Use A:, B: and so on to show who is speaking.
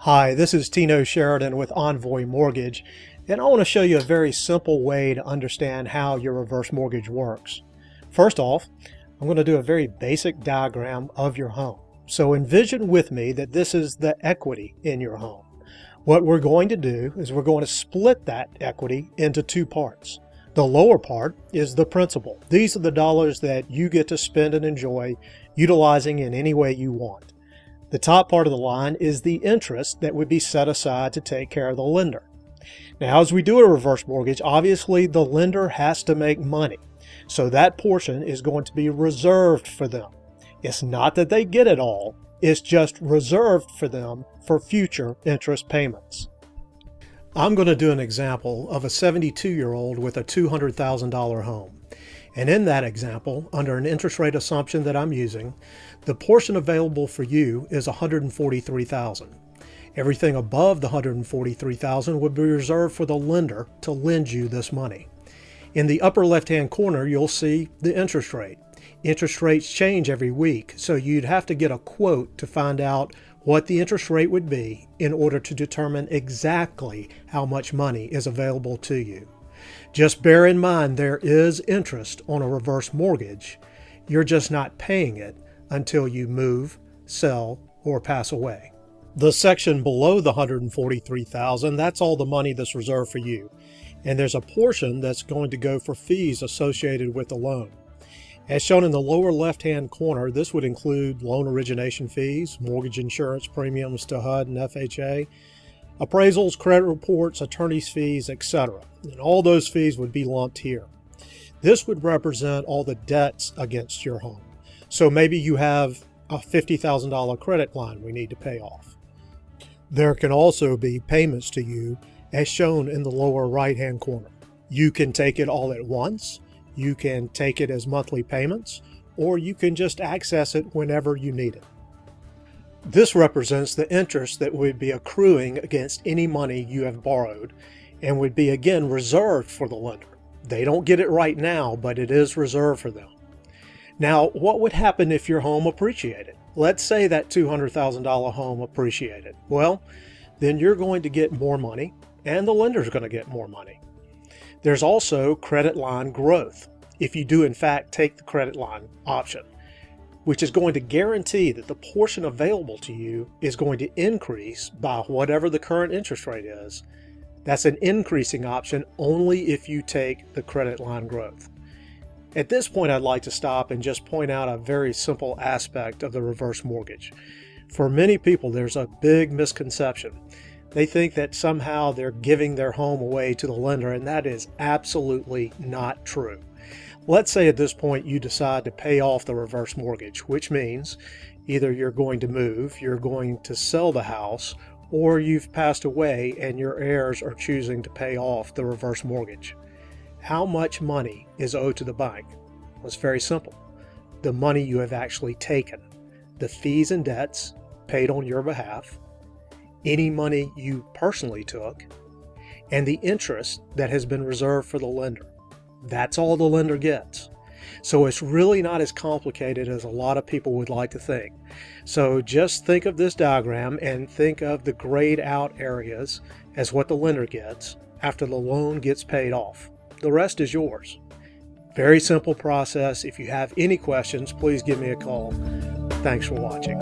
A: Hi, this is Tino Sheridan with Envoy Mortgage, and I want to show you a very simple way to understand how your reverse mortgage works. First off, I'm going to do a very basic diagram of your home. So envision with me that this is the equity in your home. What we're going to do is we're going to split that equity into two parts. The lower part is the principal. These are the dollars that you get to spend and enjoy, utilizing in any way you want. The top part of the line is the interest that would be set aside to take care of the lender. Now, as we do a reverse mortgage, obviously the lender has to make money. So that portion is going to be reserved for them. It's not that they get it all, it's just reserved for them for future interest payments. I'm going to do an example of a 72-year-old with a $200,000 home. And in that example, under an interest rate assumption that I'm using, the portion available for you is $143,000. Everything above the $143,000 would be reserved for the lender to lend you this money. In the upper left-hand corner, you'll see the interest rate. Interest rates change every week, so you'd have to get a quote to find out what the interest rate would be in order to determine exactly how much money is available to you. Just bear in mind there is interest on a reverse mortgage. You're just not paying it until you move, sell, or pass away. The section below the $143,000, that's all the money that's reserved for you. And there's a portion that's going to go for fees associated with the loan. As shown in the lower left-hand corner, this would include loan origination fees, mortgage insurance premiums to HUD and FHA, appraisals, credit reports, attorney's fees, etc. And all those fees would be lumped here. This would represent all the debts against your home. So maybe you have a $50,000 credit line we need to pay off. There can also be payments to you as shown in the lower right-hand corner. You can take it all at once, you can take it as monthly payments, or you can just access it whenever you need it. This represents the interest that would be accruing against any money you have borrowed and would be again reserved for the lender. They don't get it right now, but it is reserved for them. Now, what would happen if your home appreciated? Let's say that $200,000 home appreciated. Well, then you're going to get more money and the lender's going to get more money. There's also credit line growth if you do in fact take the credit line option, which is going to guarantee that the portion available to you is going to increase by whatever the current interest rate is. That's an increasing option only if you take the credit line growth. At this point, I'd like to stop and just point out a very simple aspect of the reverse mortgage. For many people, there's a big misconception. They think that somehow they're giving their home away to the lender, and that is absolutely not true. Let's say at this point you decide to pay off the reverse mortgage, which means either you're going to move, you're going to sell the house, or you've passed away and your heirs are choosing to pay off the reverse mortgage. How much money is owed to the bank? Well, it's very simple. The money you have actually taken, the fees and debts paid on your behalf, any money you personally took, and the interest that has been reserved for the lender. That's all the lender gets. So it's really not as complicated as a lot of people would like to think. So just think of this diagram and think of the grayed out areas as what the lender gets after the loan gets paid off. The rest is yours. Very simple process. If you have any questions, please give me a call. Thanks for watching.